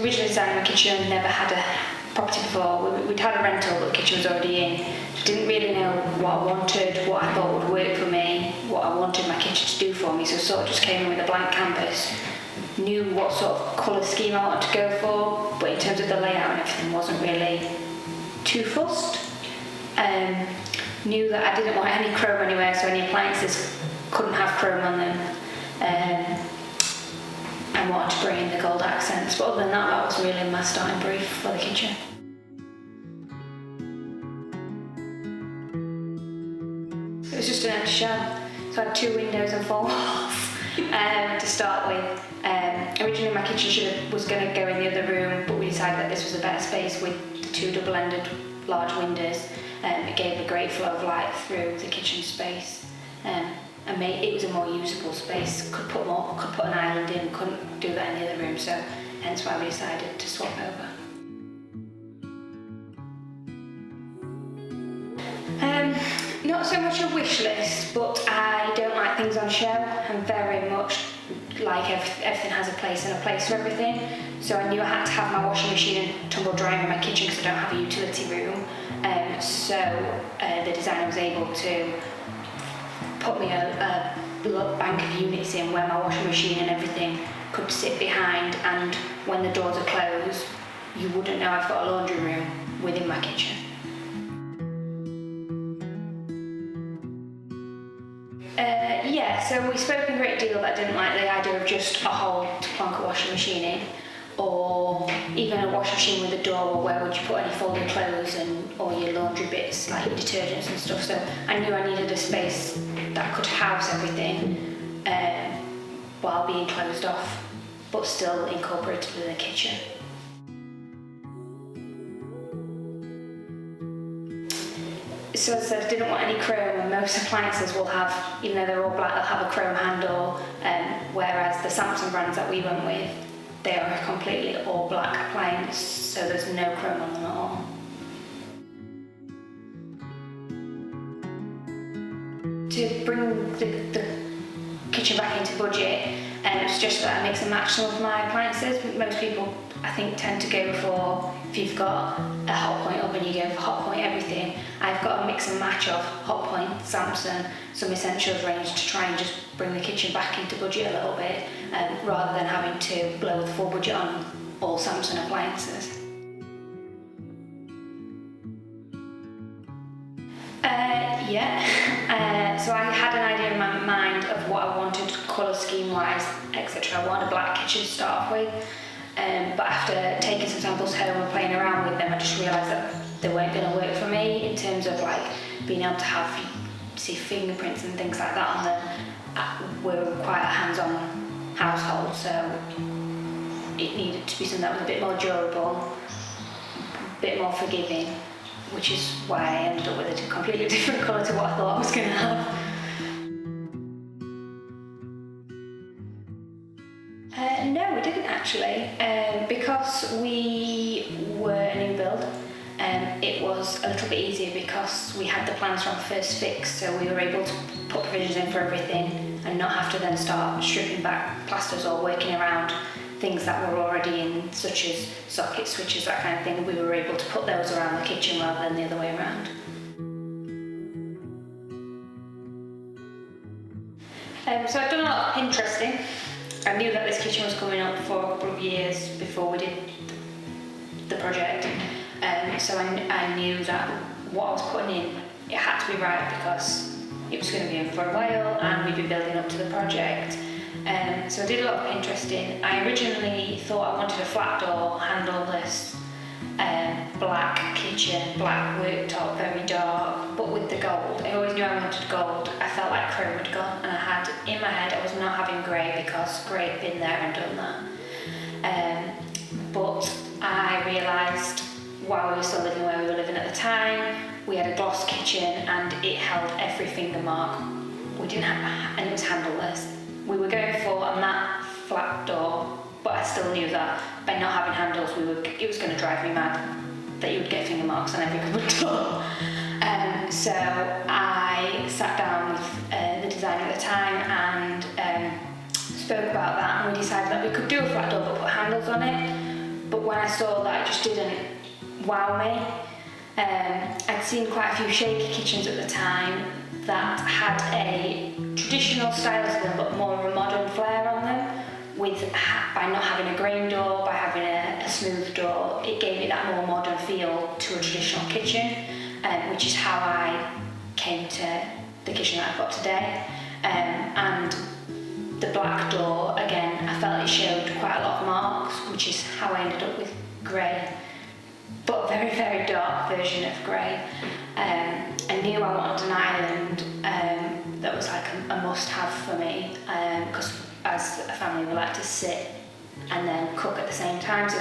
originally designed my kitchen and never had a property before. We'd had a rental, but the kitchen was already in. Didn't really know what I wanted, what I thought would work for me, what I wanted my kitchen to do for me, so sort of just came in with a blank canvas. Knew what sort of colour scheme I wanted to go for, but in terms of the layout and everything, wasn't really too fussed. Knew that I didn't want any chrome anywhere, so any appliances couldn't have chrome on them. And wanted to bring in the gold accents, but other than that, that was really my starting brief for the kitchen. It was just an empty shell, so I had 2 windows and 4 walls to start with. Originally my kitchen was going to go in the other room, but we decided that this was a better space with the 2 double-ended large windows. It gave a great flow of light through the kitchen space. And it was a more usable space. Could put an island in, couldn't do that in the other room, so hence why we decided to swap over. Not so much a wish list, but I don't like things on show. I'm very much like everything has a place and a place for everything. So I knew I had to have my washing machine and tumble dryer in my kitchen because I don't have a utility room. So the designer was able to put me a bank of units in where my washing machine and everything could sit behind, and when the doors are closed, you wouldn't know I've got a laundry room within my kitchen. So we spoke a great deal that I didn't like the idea of just a hole to plonk a washing machine in, or even a washing machine with a door, or where would you put any folded clothes and all your laundry bits, like your detergents and stuff. So I knew I needed a space that could house everything while being closed off, but still incorporated in the kitchen. So as I said, I didn't want any chrome, and most appliances will have, even though they're all black, they'll have a chrome handle, whereas the Samsung brands that we went with, they are a completely all black appliance, so there's no chrome on them at all. To bring the kitchen back into budget, it's just that I mix and match some of my appliances. Most people, I think, tend to go for, if you've got a hot point oven, you go for hot point everything. I've got a mix and match of hot point, Samsung, some essentials range to try and just bring the kitchen back into budget a little bit, rather than having to blow the full budget on all Samsung appliances. So I had an idea in my mind of what I wanted colour scheme wise, etc. I wanted a black kitchen to start off with, but after taking some samples home and playing around with them, I just realised that they weren't going to work for me in terms of like being able to have, see fingerprints and things like that on them. We're quite a hands-on household, so it needed to be something that was a bit more durable, a bit more forgiving, which is why I ended up with a completely different colour to what I thought I was going to have. No, we didn't actually, because we were a new build. It was a little bit easier because we had the plans from first fix, so we were able to put provisions in for everything and not have to then start stripping back plasters or working around things that were already in, such as sockets, switches, that kind of thing. We were able to put those around the kitchen rather than the other way around. So I've done a lot of Pinteresting. I knew that this kitchen was coming up for a couple of years before we did the project, so I knew that what I was putting in, it had to be right because it was going to be in for a while and we'd be building up to the project. So I did a lot of Pinteresting. I originally thought I wanted a flat door, handleless, black kitchen, black worktop, very dark, but with the gold. I always knew I wanted gold. I felt like chrome had gone, and I had in my head I was not having grey because grey had been there and done that. But I realised while we were still living where we were living at the time, we had a gloss kitchen and it held every finger mark. We didn't have, and it was handleless. We were going for a matte flat door, but I still knew that by not having handles, it was going to drive me mad that you would get finger marks on every cupboard door. So I sat down with the designer at the time and spoke about that, and we decided that we could do a flat door but put handles on it. But when I saw that, it just didn't wow me. I'd seen quite a few shaky kitchens at the time that had a traditional style to them but more of a modern flair on them, by not having a grain door, by having a smooth door. It gave it that more modern feel to a traditional kitchen, which is how I came to the kitchen that I've got today. And the black door, again, I felt it showed quite a lot of marks, which is how I ended up with grey, but a very, very dark version of grey. I knew I wanted an island that was like a must-have for me, because as a family we like to sit and then cook at the same time, so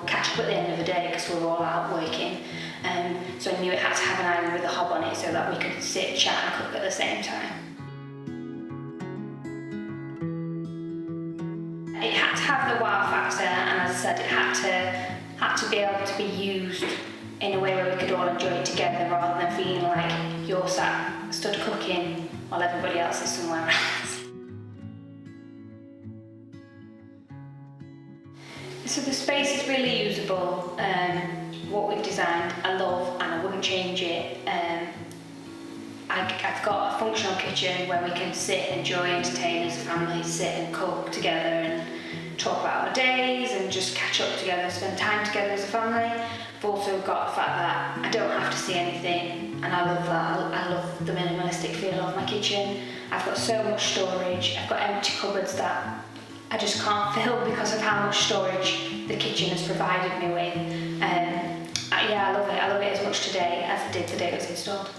catch up at the end of the day because we're all out working. So I knew it had to have an island with a hob on it so that we could sit, chat and cook at the same time. It had to have the wow factor, and as I said, it had to be able to be used in a way where we could all enjoy it together rather than feeling like you're stood cooking while everybody else is somewhere else. So the space is really usable. What we've designed I love and I wouldn't change it. I've got a functional kitchen where we can sit and enjoy, entertain as a family, sit and cook together and talk about our days and just catch up together, spend time together as a family. I've also got the fact that I don't have to see anything, and I love that. I love the minimalistic feel of my kitchen. I've got so much storage. I've got empty cupboards that I just can't fill because of how much storage the kitchen has provided me with. I love it. I love it as much today as I did the day it was installed.